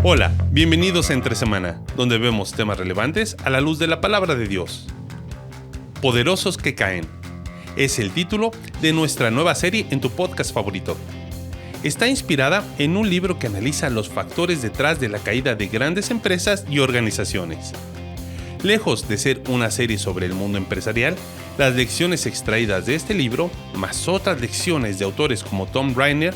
Hola, bienvenidos a Entre Semana, donde vemos temas relevantes a la luz de la palabra de Dios. Poderosos que caen es el título de nuestra nueva serie en tu podcast favorito. Está inspirada en un libro que analiza los factores detrás de la caída de grandes empresas y organizaciones. Lejos de ser una serie sobre el mundo empresarial, las lecciones extraídas de este libro, más otras lecciones de autores como Tom Rainer,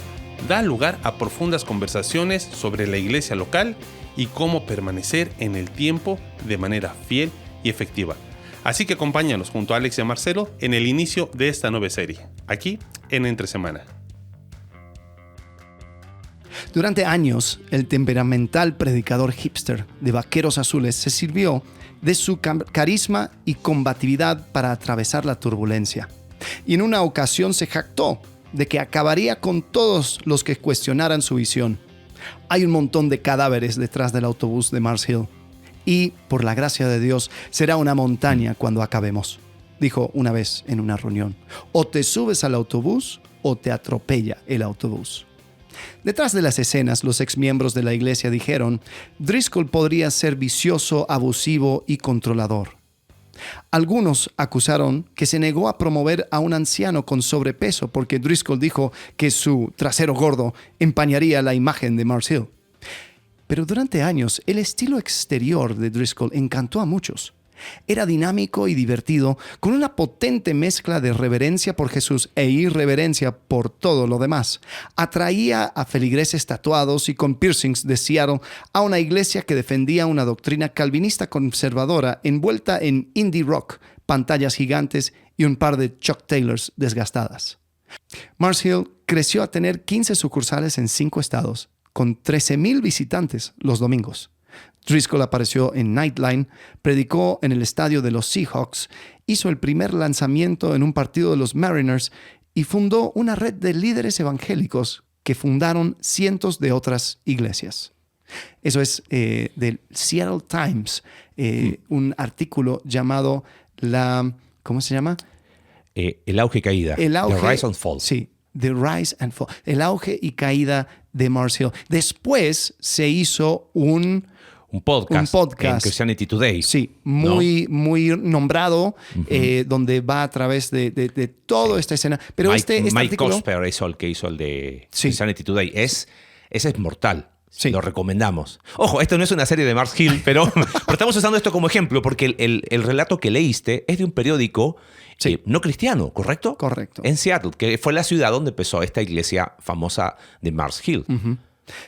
da lugar a profundas conversaciones sobre la iglesia local y cómo permanecer en el tiempo de manera fiel y efectiva. Así que acompáñanos junto a Alex y a Marcelo en el inicio de esta nueva serie, aquí en Entre Semana. Durante años, el temperamental predicador hipster de vaqueros azules se sirvió de su carisma y combatividad para atravesar la turbulencia. Y en una ocasión se jactó de que acabaría con todos los que cuestionaran su visión. Hay un montón de cadáveres detrás del autobús de Mars Hill. Y, por la gracia de Dios, será una montaña cuando acabemos, dijo una vez en una reunión. O te subes al autobús o te atropella el autobús. Detrás de las escenas, los exmiembros de la iglesia dijeron, Driscoll podría ser vicioso, abusivo y controlador. Algunos acusaron que se negó a promover a un anciano con sobrepeso porque Driscoll dijo que su trasero gordo empañaría la imagen de Mars Hill. Pero durante años, el estilo exterior de Driscoll encantó a muchos. Era dinámico y divertido, con una potente mezcla de reverencia por Jesús e irreverencia por todo lo demás. Atraía a feligreses tatuados y con piercings de Seattle a una iglesia que defendía una doctrina calvinista conservadora envuelta en indie rock, pantallas gigantes y un par de Chuck Taylors desgastadas. Mars Hill creció a tener 15 sucursales en 5 estados, con 13,000 visitantes los domingos. Driscoll apareció en Nightline, predicó en el estadio de los Seahawks, hizo el primer lanzamiento en un partido de los Mariners y fundó una red de líderes evangélicos que fundaron cientos de otras iglesias. Eso es del Seattle Times, un artículo llamado ¿cómo se llama? El auge y caída. The Rise and Fall. Sí, The Rise and Fall. El auge y caída de Mars Hill. Después se hizo un podcast en Christianity Today. Sí, muy nombrado, donde va a través de toda esta escena. Pero Mike artículo, Cosper es el que hizo el de Christianity Today. Ese es mortal. Sí. Lo recomendamos. Ojo, esto no es una serie de Mars Hill, pero estamos usando esto como ejemplo porque el relato que leíste es de un periódico no cristiano, ¿correcto? Correcto. En Seattle, que fue la ciudad donde empezó esta iglesia famosa de Mars Hill. Uh-huh.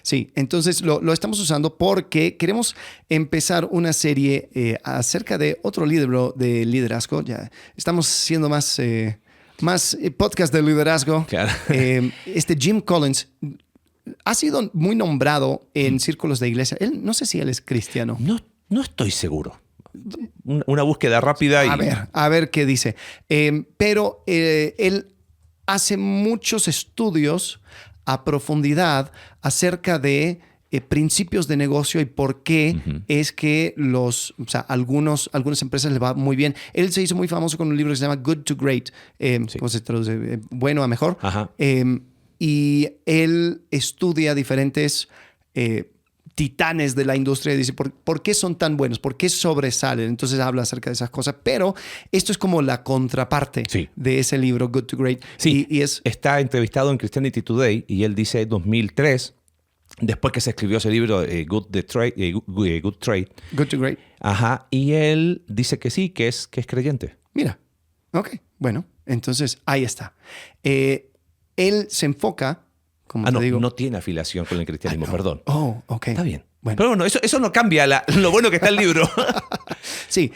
Sí, entonces lo estamos usando porque queremos empezar una serie acerca de otro libro de liderazgo. Ya estamos siendo más podcast de liderazgo. Claro. Jim Collins ha sido muy nombrado en círculos de iglesia. No sé si él es cristiano. No estoy seguro. Una búsqueda rápida. A ver qué dice. Pero él hace muchos estudios a profundidad acerca de principios de negocio y por qué es que algunas empresas le va muy bien. Él se hizo muy famoso con un libro que se llama Good to Great. ¿Cómo se traduce? Bueno a mejor. Y él estudia diferentes titanes de la industria y dice, ¿por qué son tan buenos? ¿Por qué sobresalen? Entonces habla acerca de esas cosas. Pero esto es como la contraparte de ese libro, Good to Great. Sí, está entrevistado en Christianity Today y él dice 2003, después que se escribió ese libro, Good to Great. Ajá, y él dice que sí, que es creyente. Mira, ok, bueno, entonces ahí está. Él se enfoca... no tiene afiliación con el cristianismo, perdón. Oh, ok. Está bien. Bueno. Pero bueno, eso no cambia lo bueno que está el libro. Sí.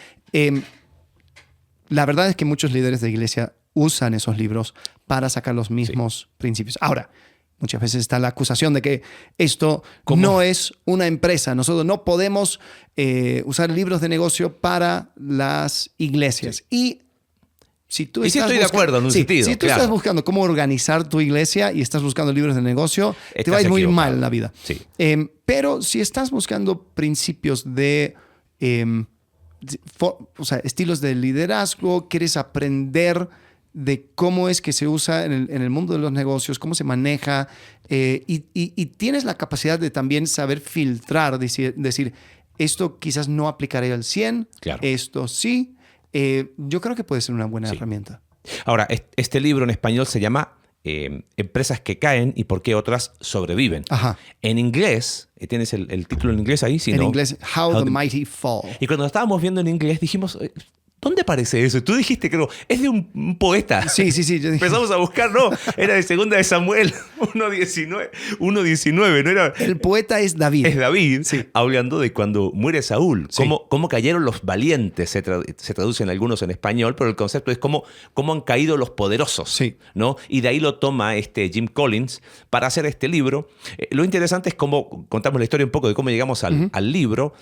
La verdad es que muchos líderes de iglesia usan esos libros para sacar los mismos principios. Ahora, muchas veces está la acusación de que esto no es una empresa. Nosotros no podemos usar libros de negocio para las iglesias. Sí. Sí estoy de acuerdo en un sentido. Si tú estás buscando cómo organizar tu iglesia y estás buscando libros de negocio, te va a ir muy mal en la vida. Sí. Pero si estás buscando principios de estilos de liderazgo, quieres aprender de cómo es que se usa en el mundo de los negocios, cómo se maneja, y tienes la capacidad de también saber filtrar, decir, esto quizás no aplicaré al 100, claro. Esto sí. Yo creo que puede ser una buena herramienta. Ahora, este libro en español se llama Empresas que caen y por qué otras sobreviven. Ajá. En inglés, ¿tienes el título en inglés ahí? Sí, en ¿no? inglés, How the Mighty Fall. Y cuando lo estábamos viendo en inglés dijimos, ¿dónde aparece eso? Tú dijiste, creo, es de un poeta. Sí. Yo dije, empezamos a buscar, no, era de 2 de Samuel 1:19, ¿no era? El poeta es David. Es David, hablando de cuando muere Saúl, cómo cayeron los valientes, se traducen algunos en español, pero el concepto es cómo han caído los poderosos, ¿no? Y de ahí lo toma Jim Collins para hacer este libro. Lo interesante es cómo contamos la historia un poco de cómo llegamos al libro.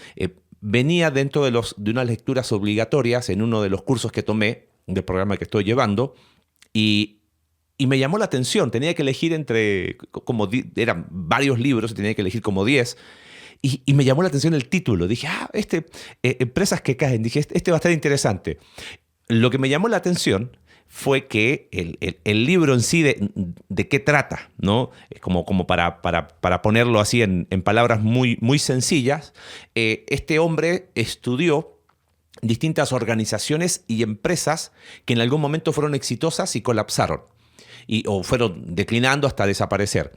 Venía dentro de unas lecturas obligatorias en uno de los cursos que tomé del programa que estoy llevando y me llamó la atención. Tenía que elegir eran varios libros, tenía que elegir como 10 y me llamó la atención el título. Dije, Empresas que caen. Dije, este va a estar interesante. Lo que me llamó la atención fue que el libro en sí de qué trata, ¿no? Como para ponerlo así en palabras muy, muy sencillas. Este hombre estudió distintas organizaciones y empresas que en algún momento fueron exitosas y colapsaron. O fueron declinando hasta desaparecer.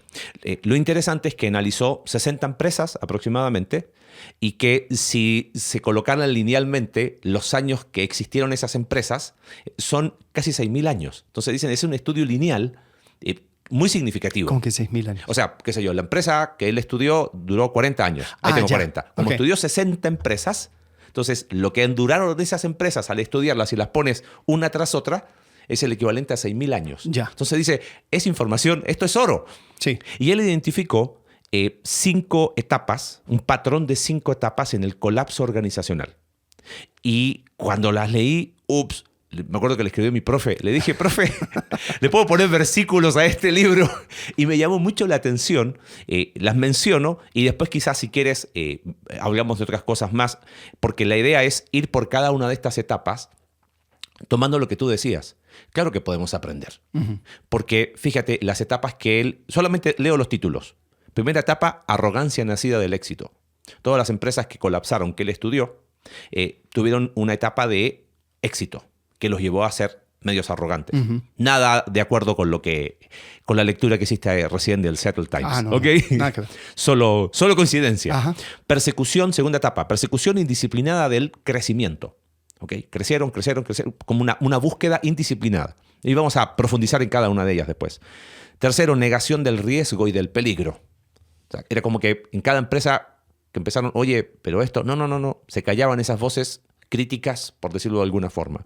Lo interesante es que analizó 60 empresas aproximadamente y que si se colocaran linealmente los años que existieron esas empresas, son casi 6.000 años. Entonces dicen, es un estudio lineal muy significativo. ¿Cómo que 6.000 años? O sea, qué sé yo, la empresa que él estudió duró 40 años. Ahí tengo 40. Como estudió 60 empresas, entonces lo que duraron de esas empresas al estudiarlas y las pones una tras otra, es el equivalente a 6.000 años. Ya. Entonces dice, es información, esto es oro. Sí. Y él identificó 5 etapas, un patrón de 5 etapas en el colapso organizacional. Y cuando las leí, me acuerdo que le escribió mi profe. Le dije, profe, ¿le puedo poner versículos a este libro? Y me llamó mucho la atención. Las menciono y después quizás si quieres hablamos de otras cosas más, porque la idea es ir por cada una de estas etapas tomando lo que tú decías. Claro que podemos aprender. Porque fíjate, las etapas que él... Solamente leo los títulos. Primera etapa, arrogancia nacida del éxito. Todas las empresas que colapsaron, que él estudió, tuvieron una etapa de éxito que los llevó a ser medios arrogantes. Nada de acuerdo con la lectura que hiciste recién del Seattle Times. No, ¿Okay? Nada que ver. Solo coincidencia. Ajá. Persecución, segunda etapa. Persecución indisciplinada del crecimiento. ¿Okay? Crecieron, como una búsqueda indisciplinada. Y vamos a profundizar en cada una de ellas después. Tercero, negación del riesgo y del peligro. O sea, era como que en cada empresa que empezaron, oye, pero esto, no. Se callaban esas voces críticas, por decirlo de alguna forma.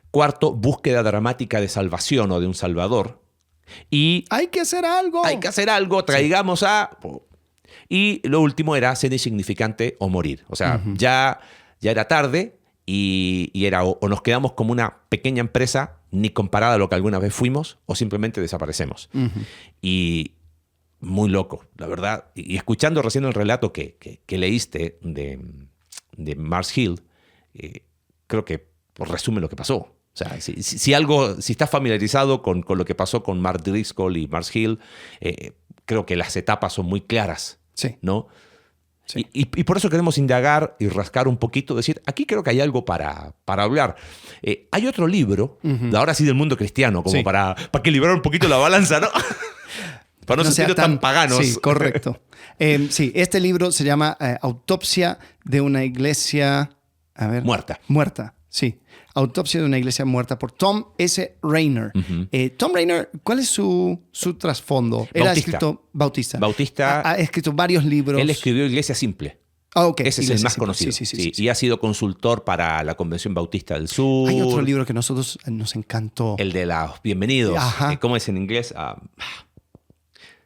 Cuarto, búsqueda dramática de salvación o de un salvador. Y hay que hacer algo. Traigamos a... Y lo último era ser insignificante o morir. O sea, ya era tarde y era o nos quedamos como una pequeña empresa, ni comparada a lo que alguna vez fuimos, o simplemente desaparecemos. Y muy loco, la verdad. Y escuchando recién el relato que leíste de Mars Hill, creo que resume lo que pasó. O sea, si estás familiarizado con lo que pasó con Mark Driscoll y Mars Hill, creo que las etapas son muy claras, ¿no? Sí. Y por eso queremos indagar y rascar un poquito, decir, aquí creo que hay algo para hablar. Hay otro libro, ahora sí del mundo cristiano, como para equilibrar un poquito la balanza, ¿no? Para no sentirnos tan paganos. Sí, correcto. Sí, este libro se llama Autopsia de una iglesia... Muerta, sí. Autopsia de una iglesia muerta por Tom S. Rainer. Tom Rainer, ¿cuál es su trasfondo? Él ha escrito Bautista. Ha escrito varios libros. Él escribió Iglesia Simple. Ese es el más conocido. Sí. Y ha sido consultor para la Convención Bautista del Sur. Hay otro libro que a nosotros nos encantó. El de los bienvenidos. ¿Cómo es en inglés?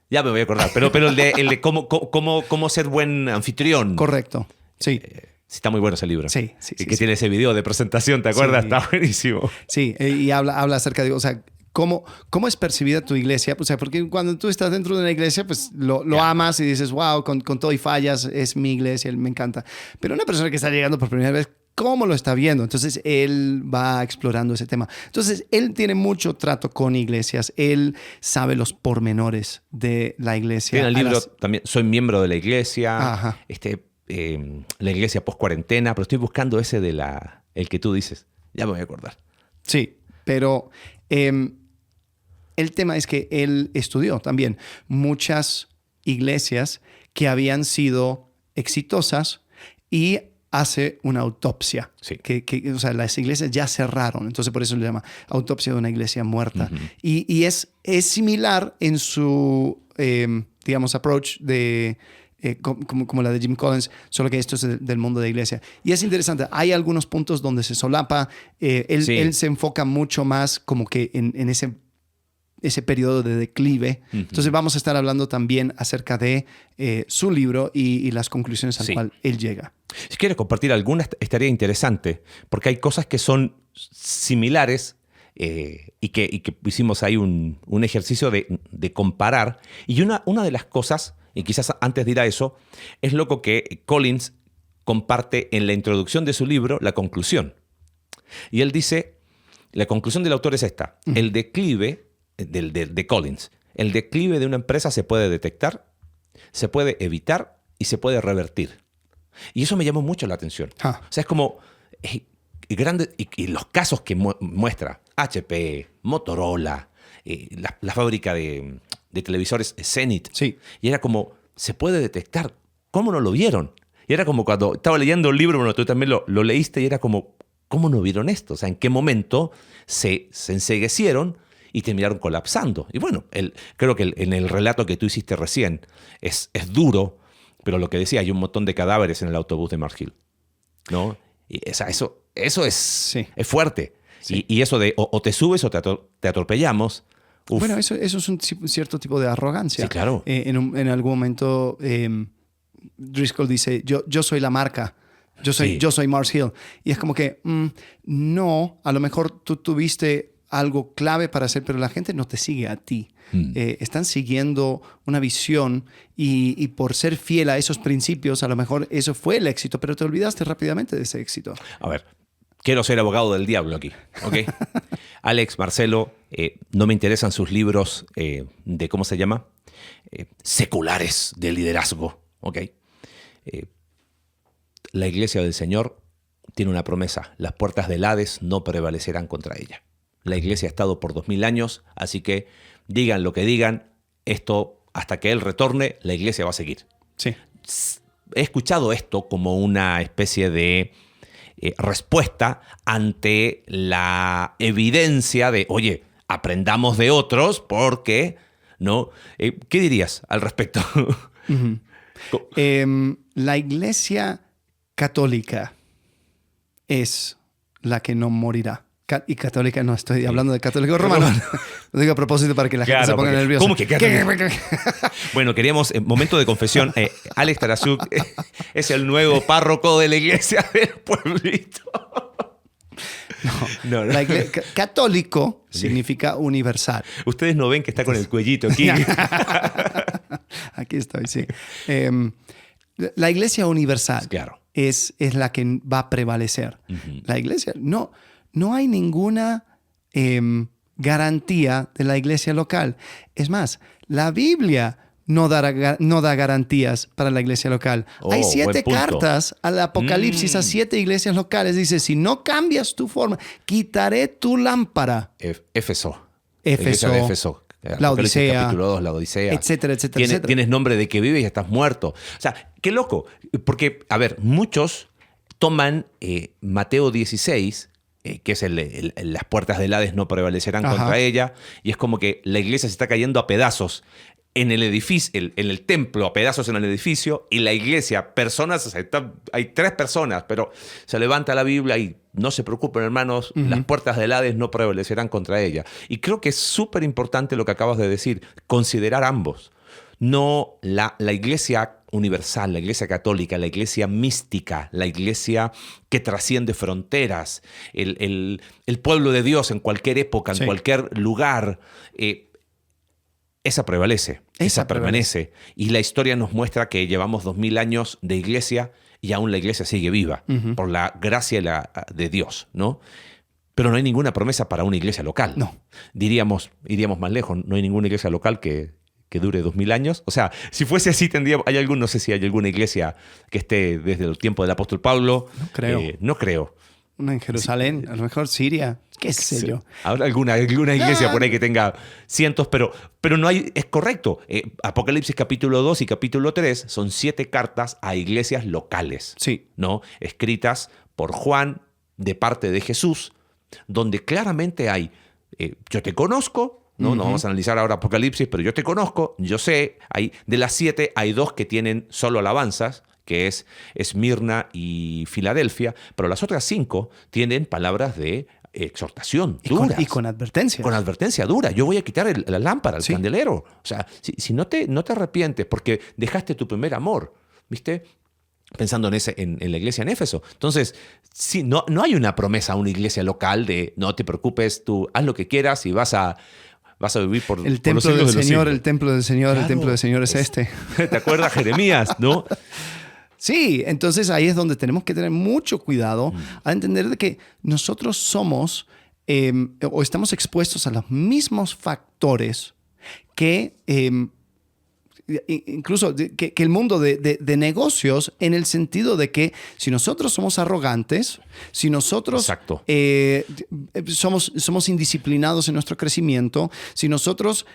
Ya me voy a acordar. Pero el de cómo ser buen anfitrión. Correcto. Sí. Está muy bueno ese libro. Sí. Que tiene ese video de presentación, ¿te acuerdas? Está buenísimo. Sí, y habla acerca de, o sea, cómo es percibida tu iglesia. O sea, porque cuando tú estás dentro de una iglesia, pues lo amas y dices, wow, con todo y fallas, es mi iglesia, me encanta. Pero una persona que está llegando por primera vez, cómo lo está viendo. Entonces, él va explorando ese tema. Entonces, él tiene mucho trato con iglesias. Él sabe los pormenores de la iglesia. Tiene el libro también, Soy miembro de la iglesia, Ajá. la iglesia post-cuarentena, pero estoy buscando ese de el que tú dices. Ya me voy a acordar. Sí, pero el tema es que él estudió también muchas iglesias que habían sido exitosas y hace una autopsia. Sí. O sea, las iglesias ya cerraron, entonces por eso le llama autopsia de una iglesia muerta. Uh-huh. Y es similar en su, digamos, approach de... como la de Jim Collins, solo que esto es del mundo de iglesia. Y es interesante, hay algunos puntos donde se solapa, él se enfoca mucho más como que en ese periodo de declive. Uh-huh. Entonces vamos a estar hablando también acerca de su libro y las conclusiones al cual él llega. Si quieres compartir alguna, estaría interesante, porque hay cosas que son similares y que hicimos ahí un ejercicio de comparar. Y una de las cosas, y quizás antes de ir a eso, es loco que Collins comparte en la introducción de su libro la conclusión. Y él dice, la conclusión del autor es esta: uh-huh. El declive de Collins, el declive de una empresa se puede detectar, se puede evitar y se puede revertir. Y eso me llamó mucho la atención. O sea, es como grandes, y los casos que muestra HP, Motorola, la fábrica de televisores Zenith. Sí. Y era como, se puede detectar. ¿Cómo no lo vieron? Y era como cuando estaba leyendo el libro, bueno, tú también lo leíste, y era como, ¿cómo no vieron esto? O sea, ¿en qué momento se enceguecieron y terminaron colapsando? Y bueno, creo que en el relato que tú hiciste recién es duro, pero lo que decía, hay un montón de cadáveres en el autobús de Mars Hill, ¿no? Y, o sea, eso es fuerte. Sí. Y eso de o te subes o te atropellamos. Uf. Bueno, eso es un cierto tipo de arrogancia. Sí, claro. En algún momento Driscoll dice, yo soy la marca. Yo soy Mars Hill. Y es como que, no, a lo mejor tú tuviste algo clave para hacer, pero la gente no te sigue a ti. Están siguiendo una visión y por ser fiel a esos principios, a lo mejor eso fue el éxito, pero te olvidaste rápidamente de ese éxito. A ver, quiero ser abogado del diablo aquí, ¿ok? Alex, Marcelo, no me interesan sus libros de, ¿cómo se llama? Seculares de liderazgo, ¿ok? La iglesia del Señor tiene una promesa: las puertas del Hades no prevalecerán contra ella. La iglesia ha estado por 2000 años, así que digan lo que digan, esto, hasta que Él retorne, la iglesia va a seguir. Sí. He escuchado esto como una especie de respuesta ante la evidencia de, oye, aprendamos de otros porque, ¿no? ¿Qué dirías al respecto? Uh-huh. La iglesia católica es la que no morirá. Y católica, no estoy hablando de católico romano. Lo digo a propósito para que la gente se ponga nerviosa. ¿Cómo que Bueno, queríamos, momento de confesión, Alex Tarasuk es el nuevo párroco de la iglesia del pueblito. No. La iglesia, católico significa universal. Ustedes no ven que está con el cuellito aquí. Aquí estoy, sí. La iglesia universal es la que va a prevalecer. Uh-huh. La iglesia, no hay ninguna garantía de la iglesia local. Es más, la Biblia no da garantías para la iglesia local. Hay 7 cartas al Apocalipsis a 7 iglesias locales. Dice, si no cambias tu forma, quitaré tu lámpara. Éfeso. La Odisea. Capítulo 2, la Odisea. Etcétera, etcétera. Tienes nombre de que vives y estás muerto. O sea, qué loco. Porque, a ver, muchos toman Mateo 16... que es las puertas del Hades no prevalecerán contra ella, y es como que la iglesia se está cayendo a pedazos en el edificio, en el templo, a pedazos en el edificio, y la iglesia, personas, o sea, hay 3 personas, pero se levanta la Biblia y no se preocupen, hermanos, las puertas del Hades no prevalecerán contra ella. Y creo que es súper importante lo que acabas de decir, considerar ambos. No la iglesia universal, la iglesia católica, la iglesia mística, la iglesia que trasciende fronteras, el pueblo de Dios en cualquier época, en cualquier lugar. esa prevalece, esa permanece. Y la historia nos muestra que llevamos 2000 años de iglesia y aún la iglesia sigue viva por la gracia de Dios, ¿no? Pero no hay ninguna promesa para una iglesia local. No. Iríamos más lejos, no hay ninguna iglesia local que dure 2000 años. O sea, si fuese así, no sé si hay alguna iglesia que esté desde el tiempo del apóstol Pablo. No creo. No creo. Una en Jerusalén, Sí. a lo mejor Siria, qué sé yo. Habrá alguna iglesia por ahí que tenga cientos, pero no hay, es correcto. Apocalipsis capítulo 2 y capítulo 3 son 7 cartas a iglesias locales, Sí. ¿no? Escritas por Juan de parte de Jesús, donde claramente hay, yo te conozco, ¿no? No vamos a analizar ahora Apocalipsis, pero yo te conozco, yo sé, de las 7 hay 2 que tienen solo alabanzas, que es Esmirna y Filadelfia, pero las otras 5 tienen palabras de exhortación duras. Y con advertencia. Con advertencia dura. Yo voy a quitar la lámpara, el candelero. O sea, si no te arrepientes porque dejaste tu primer amor, ¿viste? Pensando en la iglesia en Éfeso. Entonces, sí, no hay una promesa a una iglesia local de no te preocupes, tú haz lo que quieras y vas a vivir por el templo por los siglos del de los Señor, siglos. el templo del Señor, Claro, el templo del Señor es este. ¿Te acuerdas, Jeremías, no? Sí, entonces ahí es donde tenemos que tener mucho cuidado a entender de que nosotros somos o estamos expuestos a los mismos factores que incluso que el mundo de negocios, en el sentido de que si nosotros somos arrogantes, si nosotros somos indisciplinados en nuestro crecimiento, si nosotros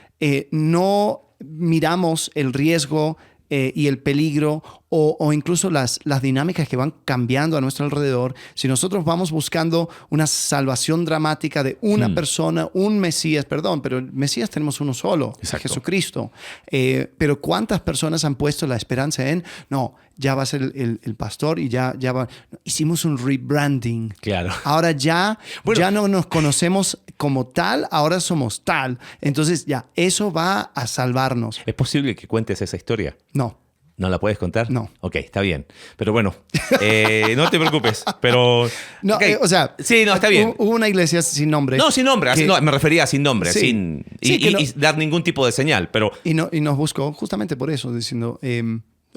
no miramos el riesgo y el peligro o incluso las dinámicas que van cambiando a nuestro alrededor, si nosotros vamos buscando una salvación dramática de una persona, un Mesías, pero el Mesías tenemos uno solo, Jesucristo. Pero ¿cuántas personas han puesto la esperanza en, no, ya va a ser el pastor y ya va? Hicimos un rebranding. Claro. Ahora ya no nos conocemos como tal, ahora somos tal. Entonces ya, eso va a salvarnos. ¿Es posible que cuentes esa historia? No. ¿No la puedes contar? No. Ok, está bien. Pero bueno, no te preocupes. Pero. No, okay. Sí, no, está bien. Hubo una iglesia sin nombre. No, sin nombre. No, me refería a sin nombre, Sí. y dar ningún tipo de señal. Pero. Y nos buscó justamente por eso, diciendo,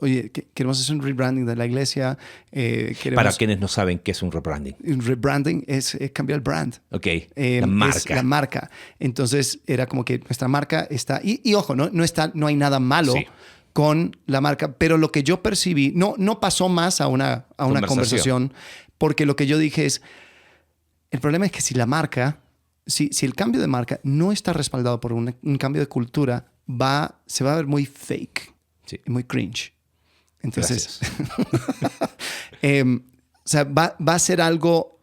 oye, queremos hacer un rebranding de la iglesia. Para quienes no saben qué es un rebranding. Un rebranding es cambiar el brand. Ok, la marca. Es la marca. Entonces era como que nuestra marca está. Y ojo, no hay nada malo. Sí. Con la marca, pero lo que yo percibí no pasó más a una conversación, porque lo que yo dije es, el problema es que si la marca, si el cambio de marca no está respaldado por un cambio de cultura, se va a ver muy fake, muy cringe. Entonces, o sea, va a ser algo,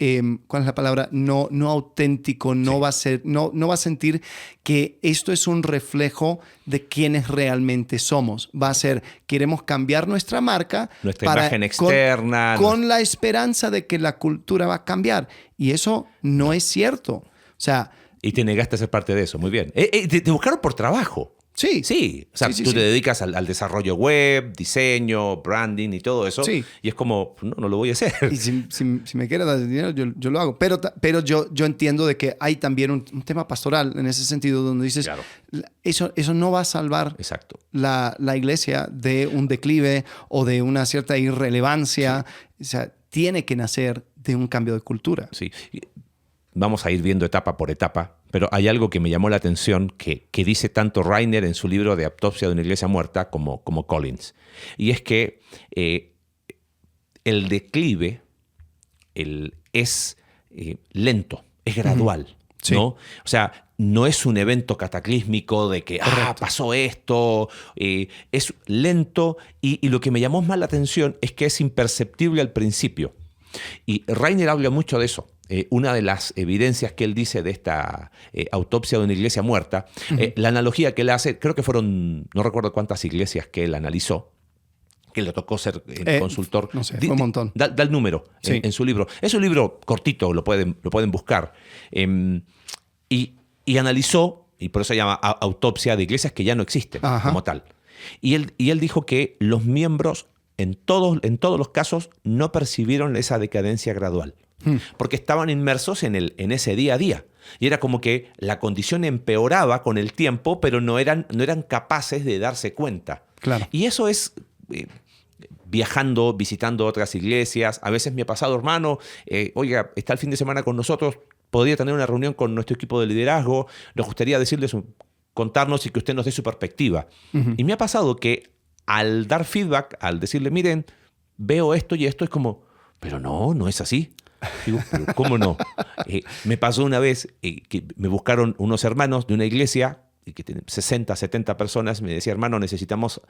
¿cuál es la palabra? No auténtico, no va a sentir que esto es un reflejo de quiénes realmente somos. Va a ser, queremos cambiar nuestra marca. Nuestra imagen externa. Con la esperanza de que la cultura va a cambiar. Y eso no es cierto. O sea... Y te negaste a ser parte de eso, muy bien. Te buscaron por trabajo. Sí. Sí, o sea, tú te dedicas al desarrollo web, diseño, branding y todo eso. Sí. Y es como, no lo voy a hacer. Y si me quieres dar dinero, yo lo hago. Pero yo entiendo de que hay también un tema pastoral en ese sentido, donde dices, claro, eso no va a salvar la iglesia de un declive o de una cierta irrelevancia. Sí. O sea, tiene que nacer de un cambio de cultura. Sí. Vamos a ir viendo etapa por etapa, pero hay algo que me llamó la atención que dice tanto Rainer en su libro de Autopsia de una iglesia muerta como Collins. Y es que el declive es lento, es gradual. Sí. ¿No? O sea, no es un evento cataclísmico de que pasó esto. Es lento y lo que me llamó más la atención es que es imperceptible al principio. Y Rainer habla mucho de eso. Una de las evidencias que él dice de esta autopsia de una iglesia muerta, la analogía que él hace, creo que fueron, no recuerdo cuántas iglesias que él analizó, que le tocó ser consultor. No sé, fue un montón. Da el número en su libro. Es un libro cortito, lo pueden buscar. Y analizó, y por eso se llama autopsia de iglesias que ya no existen como tal. Y él dijo que los miembros en todos los casos no percibieron esa decadencia gradual. Porque estaban inmersos en ese día a día. Y era como que la condición empeoraba con el tiempo, pero no eran capaces de darse cuenta. Claro. Y eso es viajando, visitando otras iglesias. A veces me ha pasado, hermano, oiga, está el fin de semana con nosotros, podría tener una reunión con nuestro equipo de liderazgo, nos gustaría decirles, contarnos y que usted nos dé su perspectiva. Uh-huh. Y me ha pasado que al dar feedback, al decirle, miren, veo esto y esto, es como, pero no es así. Digo, pero ¿cómo no? Me pasó una vez que me buscaron unos hermanos de una iglesia que tiene 60, 70 personas, me decía, hermano, necesitamos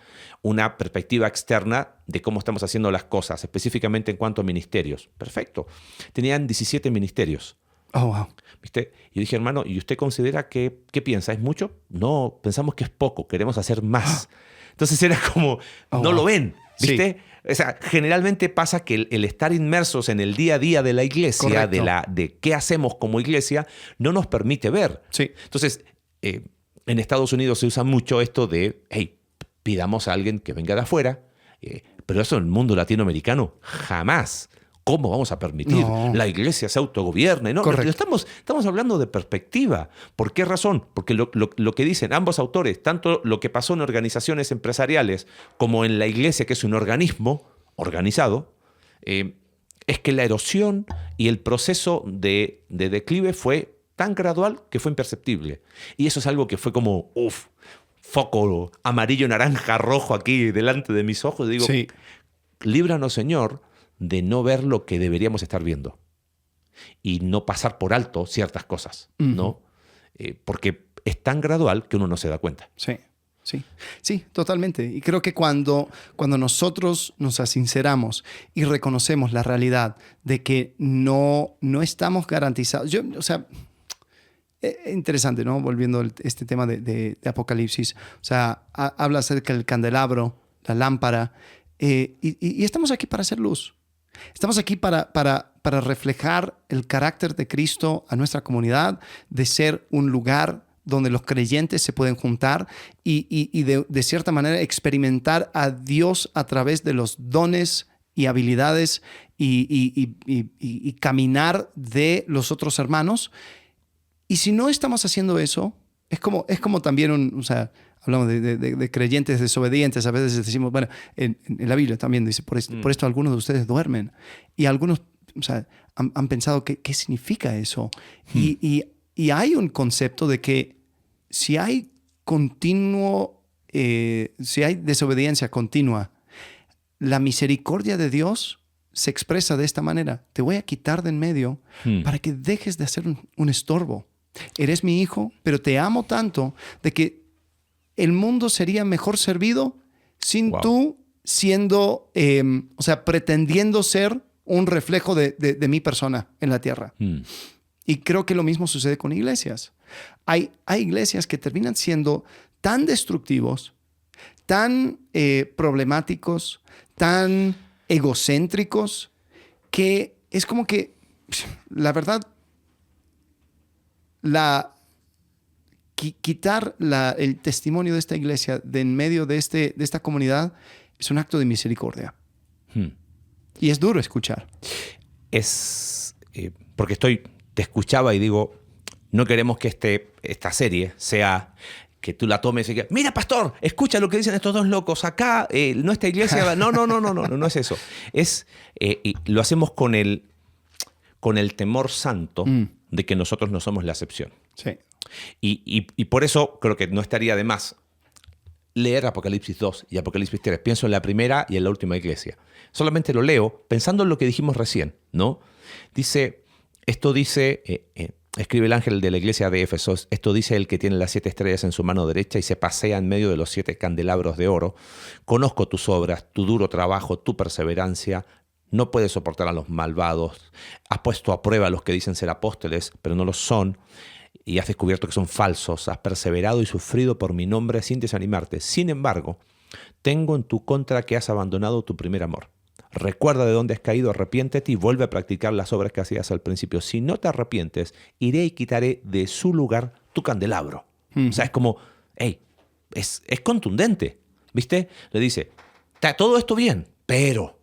una perspectiva externa de cómo estamos haciendo las cosas, específicamente en cuanto a ministerios. Perfecto. Tenían 17 ministerios. Oh, wow. ¿Viste? Y yo dije, hermano, ¿y usted considera qué piensa? ¿Es mucho? No, pensamos que es poco, queremos hacer más. Entonces era como, no lo ven, ¿viste? Sí. O sea, generalmente pasa que el estar inmersos en el día a día de la iglesia, de qué hacemos como iglesia, no nos permite ver. Sí. Entonces, en Estados Unidos se usa mucho esto de, hey, pidamos a alguien que venga de afuera, pero eso en el mundo latinoamericano jamás. ¿Cómo vamos a permitir? No. La iglesia se autogobierne, ¿no? Estamos hablando de perspectiva. ¿Por qué razón? Porque lo que dicen ambos autores, tanto lo que pasó en organizaciones empresariales como en la iglesia, que es un organismo organizado, es que la erosión y el proceso de declive fue tan gradual que fue imperceptible. Y eso es algo que fue como, foco amarillo, naranja, rojo aquí delante de mis ojos. Digo, sí. Líbranos, Señor, de no ver lo que deberíamos estar viendo y no pasar por alto ciertas cosas, ¿no? Porque es tan gradual que uno no se da cuenta. Sí, totalmente. Y creo que cuando nosotros nos sinceramos y reconocemos la realidad de que no estamos garantizados, interesante, ¿no? Volviendo a este tema de Apocalipsis, o sea, habla acerca del candelabro, la lámpara, y estamos aquí para hacer luz. Estamos aquí para reflejar el carácter de Cristo a nuestra comunidad, de ser un lugar donde los creyentes se pueden juntar y de cierta manera experimentar a Dios a través de los dones y habilidades y caminar de los otros hermanos. Y si no estamos haciendo eso, es como también hablamos de creyentes desobedientes. A veces decimos, bueno, en la Biblia también dice, por esto algunos de ustedes duermen. Y algunos han pensado, ¿qué significa eso? Y hay un concepto de que si hay desobediencia continua, la misericordia de Dios se expresa de esta manera. Te voy a quitar de en medio para que dejes de hacer un estorbo. Eres mi hijo, pero te amo tanto de que el mundo sería mejor servido sin tú siendo, pretendiendo ser un reflejo de mi persona en la tierra. Y creo que lo mismo sucede con iglesias. Hay iglesias que terminan siendo tan destructivos, tan problemáticos, tan egocéntricos, que es como que, la verdad, quitar el testimonio de esta iglesia de en medio de esta comunidad es un acto de misericordia. Y es duro escuchar. Es porque te escuchaba y digo, no queremos que esta serie sea que tú la tomes y que, mira, pastor, escucha lo que dicen estos dos locos acá, nuestra iglesia. No es eso. Y lo hacemos con el temor santo de que nosotros no somos la excepción. Sí. Y por eso creo que no estaría de más leer Apocalipsis 2 y Apocalipsis 3. Pienso en la primera y en la última iglesia. Solamente lo leo pensando en lo que dijimos recién, ¿no? Escribe el ángel de la iglesia de Éfeso, esto dice el que tiene las 7 estrellas en su mano derecha y se pasea en medio de los 7 candelabros de oro. Conozco tus obras, tu duro trabajo, tu perseverancia. No puedes soportar a los malvados. Has puesto a prueba a los que dicen ser apóstoles, pero no lo son. Y has descubierto que son falsos. Has perseverado y sufrido por mi nombre sin desanimarte. Sin embargo, tengo en tu contra que has abandonado tu primer amor. Recuerda de dónde has caído, arrepiéntete y vuelve a practicar las obras que hacías al principio. Si no te arrepientes, iré y quitaré de su lugar tu candelabro. O sea, es como, es contundente, ¿viste? Le dice, está todo esto bien, pero...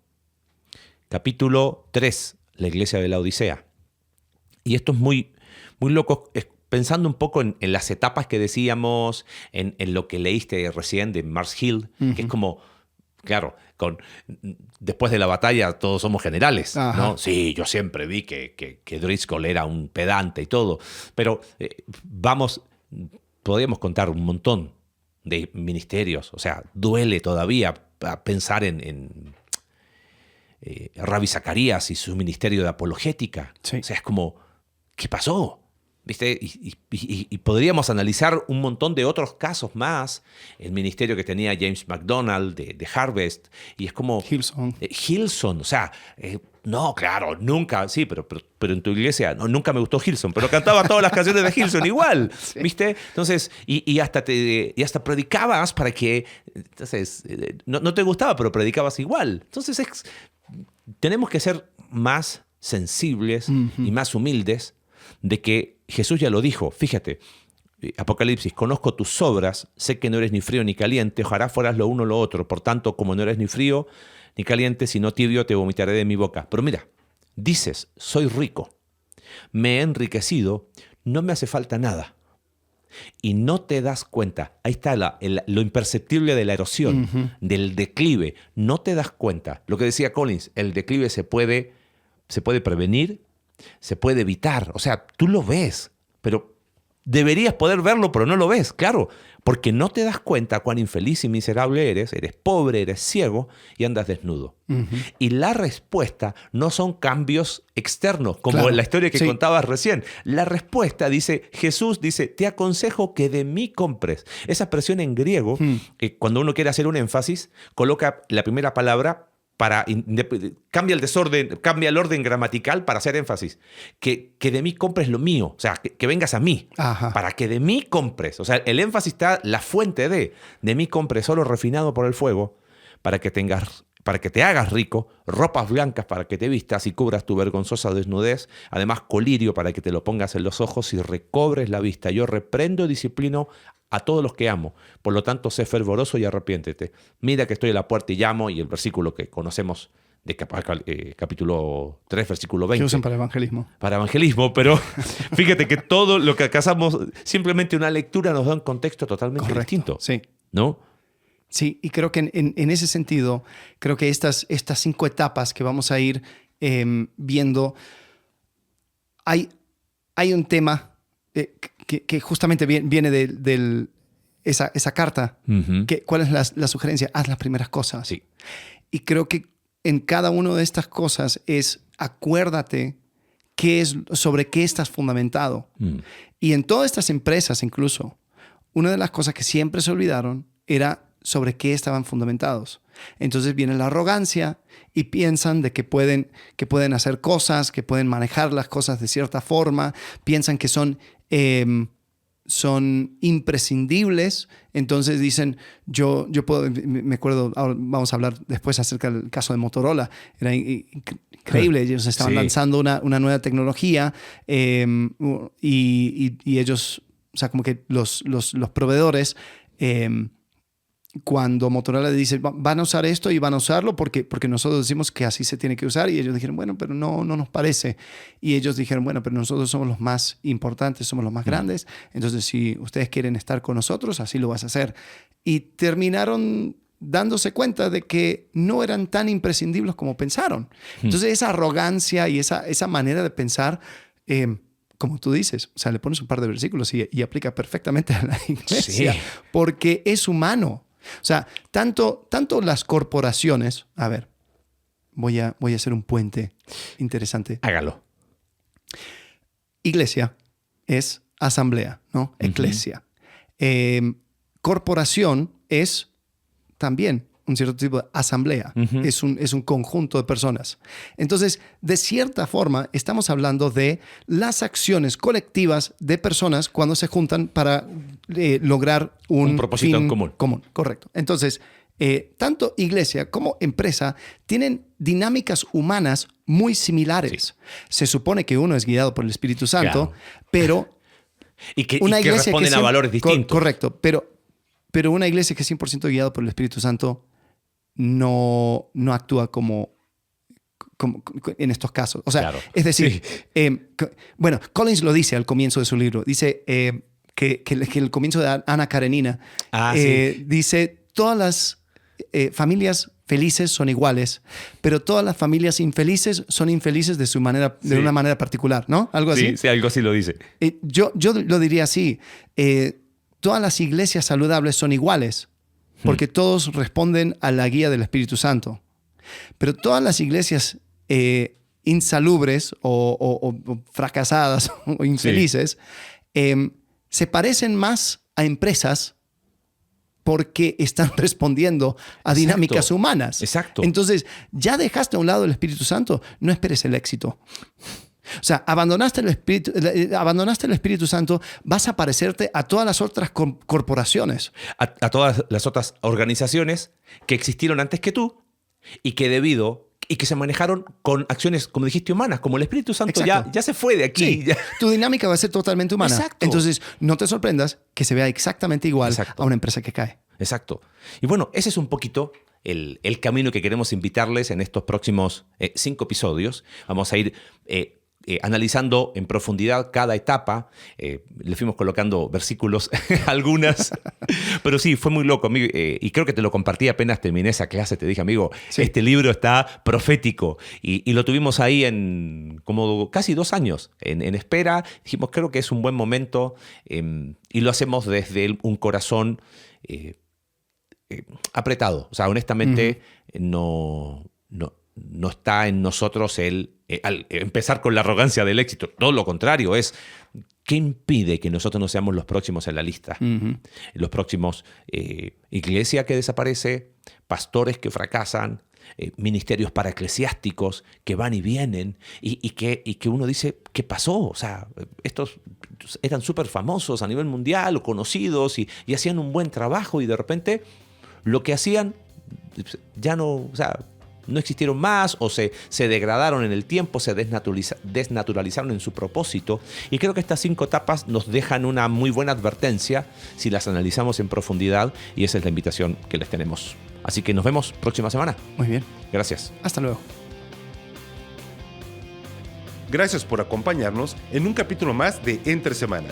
Capítulo 3, la iglesia de la Odisea. Y esto es muy, muy locos, pensando un poco en las etapas que decíamos, en lo que leíste recién de Mars Hill, que es como, claro, después de la batalla todos somos generales, ¿no? Sí, yo siempre vi que Driscoll era un pedante y todo, pero podríamos contar un montón de ministerios. O sea, duele todavía pensar en Rabbi Zacarías y su ministerio de apologética. Sí. O sea, es como, ¿qué pasó? ¿Viste? Y podríamos analizar un montón de otros casos más. El ministerio que tenía James McDonald de Harvest. Y es como... Hillsong. O sea, no, claro, nunca. Sí, pero en tu iglesia nunca me gustó Hillsong. Pero cantaba todas las canciones de Hillsong igual. Sí. ¿Viste? Entonces, y hasta predicabas para que... Entonces, no te gustaba, pero predicabas igual. Entonces, tenemos que ser más sensibles y más humildes de que Jesús ya lo dijo. Fíjate, Apocalipsis, conozco tus obras, sé que no eres ni frío ni caliente, ojalá fueras lo uno o lo otro. Por tanto, como no eres ni frío ni caliente, sino tibio, te vomitaré de mi boca. Pero mira, dices, soy rico, me he enriquecido, no me hace falta nada. Y no te das cuenta, ahí está lo imperceptible de la erosión, del declive. No te das cuenta. Lo que decía Collins, el declive se puede prevenir, se puede evitar. O sea, tú lo ves, pero deberías poder verlo, pero no lo ves, claro, porque no te das cuenta cuán infeliz y miserable eres pobre, eres ciego y andas desnudo. Y la respuesta no son cambios externos, como en la historia que contabas recién. La respuesta Jesús dice, te aconsejo que de mí compres. Esa expresión en griego, cuando uno quiere hacer un énfasis, coloca la primera palabra cambia el desorden, cambia el orden gramatical para hacer énfasis. Que de mí compres lo mío, o sea, que vengas a mí, para que de mí compres. O sea, el énfasis está, la fuente de mí compres oro refinado por el fuego, para que te hagas rico, ropas blancas para que te vistas y cubras tu vergonzosa desnudez, además colirio para que te lo pongas en los ojos y recobres la vista. Yo reprendo y disciplino a todos los que amo. Por lo tanto, sé fervoroso y arrepiéntete. Mira que estoy a la puerta y llamo, y el versículo que conocemos de capítulo 3, versículo 20. Que usan para evangelismo. Para evangelismo, pero fíjate que todo lo que hacemos, simplemente una lectura nos da un contexto totalmente distinto. Sí. ¿No? Sí, y creo que en ese sentido, creo que estas 5 etapas que vamos a ir viendo, hay un tema que justamente viene de esa carta. ¿Cuál es la sugerencia? Haz las primeras cosas. Sí. Y creo que en cada una de estas cosas acuérdate sobre qué estás fundamentado. Y en todas estas empresas incluso, una de las cosas que siempre se olvidaron era sobre qué estaban fundamentados. Entonces viene la arrogancia y piensan de que pueden hacer cosas, que pueden manejar las cosas de cierta forma, piensan que son imprescindibles. Entonces dicen, yo puedo, me acuerdo, vamos a hablar después acerca del caso de Motorola, era increíble, ellos estaban lanzando una nueva tecnología y ellos, o sea, como que los proveedores, cuando Motorola dice, van a usar esto y van a usarlo porque nosotros decimos que así se tiene que usar, y ellos dijeron, bueno, pero no nos parece. Y ellos dijeron, bueno, pero nosotros somos los más importantes, somos los más grandes, entonces si ustedes quieren estar con nosotros, así lo vas a hacer. Y terminaron dándose cuenta de que no eran tan imprescindibles como pensaron. Entonces esa arrogancia y esa manera de pensar, como tú dices, o sea, le pones un par de versículos y aplica perfectamente a la iglesia, porque es humano. O sea, tanto las corporaciones... A ver, voy a hacer un puente interesante. Hágalo. Iglesia es asamblea, ¿no? Eclesia. Corporación es también un cierto tipo de asamblea. Es un conjunto de personas. Entonces, de cierta forma, estamos hablando de las acciones colectivas de personas cuando se juntan para lograr un propósito fin común. Correcto. Entonces, tanto iglesia como empresa tienen dinámicas humanas muy similares. Se supone que uno es guiado por el Espíritu Santo, pero... Y que responden a valores distintos. Correcto, pero una iglesia que es 100% guiada por el Espíritu Santo no actúa como en estos casos. O sea, claro. es decir, bueno, Collins lo dice al comienzo de su libro. Dice que el comienzo de Ana Karenina dice, todas las familias felices son iguales, pero todas las familias infelices son infelices de una manera particular, ¿no? Algo así. Sí, algo así lo dice. Yo lo diría así. Todas las iglesias saludables son iguales, porque todos responden a la guía del Espíritu Santo. Pero todas las iglesias insalubres o fracasadas o infelices se parecen más a empresas porque están respondiendo a dinámicas humanas. Exacto. Entonces, ya dejaste a un lado el Espíritu Santo, no esperes el éxito. O sea, abandonaste el Espíritu Santo, vas a parecerte a todas las otras corporaciones. A todas las otras organizaciones que existieron antes que tú y que se manejaron con acciones, como dijiste, humanas, como el Espíritu Santo ya se fue de aquí. Sí, tu dinámica va a ser totalmente humana. Exacto. Entonces, no te sorprendas que se vea exactamente igual a una empresa que cae. Exacto. Y bueno, ese es un poquito el camino que queremos invitarles en estos próximos 5 episodios. Vamos a ir analizando en profundidad cada etapa. Le fuimos colocando versículos algunas. Pero sí, fue muy loco, amigo. Y creo que te lo compartí apenas terminé esa clase. Te dije, amigo, este libro está profético. Y lo tuvimos ahí en como casi 2 años en espera. Dijimos, creo que es un buen momento. Y lo hacemos desde un corazón apretado. O sea, honestamente, no está en nosotros al empezar con la arrogancia del éxito. Todo lo contrario, ¿qué impide que nosotros no seamos los próximos en la lista? Los próximos, iglesia que desaparece, pastores que fracasan, ministerios paraeclesiásticos que van y vienen y que uno dice, ¿qué pasó? O sea, estos eran súper famosos a nivel mundial o conocidos y hacían un buen trabajo y de repente lo que hacían ya no, o sea, no existieron más o se degradaron en el tiempo, se desnaturalizaron en su propósito. Y creo que estas 5 etapas nos dejan una muy buena advertencia si las analizamos en profundidad y esa es la invitación que les tenemos. Así que nos vemos próxima semana. Muy bien. Gracias. Hasta luego. Gracias por acompañarnos en un capítulo más de Entre Semana.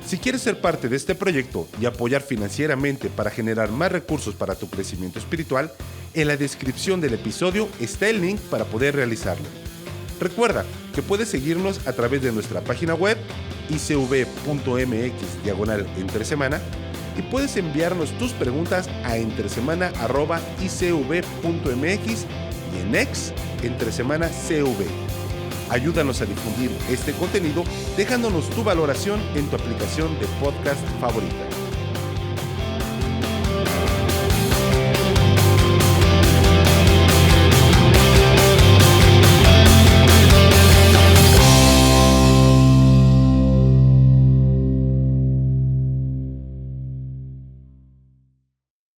Si quieres ser parte de este proyecto y apoyar financieramente para generar más recursos para tu crecimiento espiritual, en la descripción del episodio está el link para poder realizarlo. Recuerda que puedes seguirnos a través de nuestra página web icv.mx/entresemana y puedes enviarnos tus preguntas a entresemana@icv.mx y en X, entresemanacv. Ayúdanos a difundir este contenido dejándonos tu valoración en tu aplicación de podcast favorita.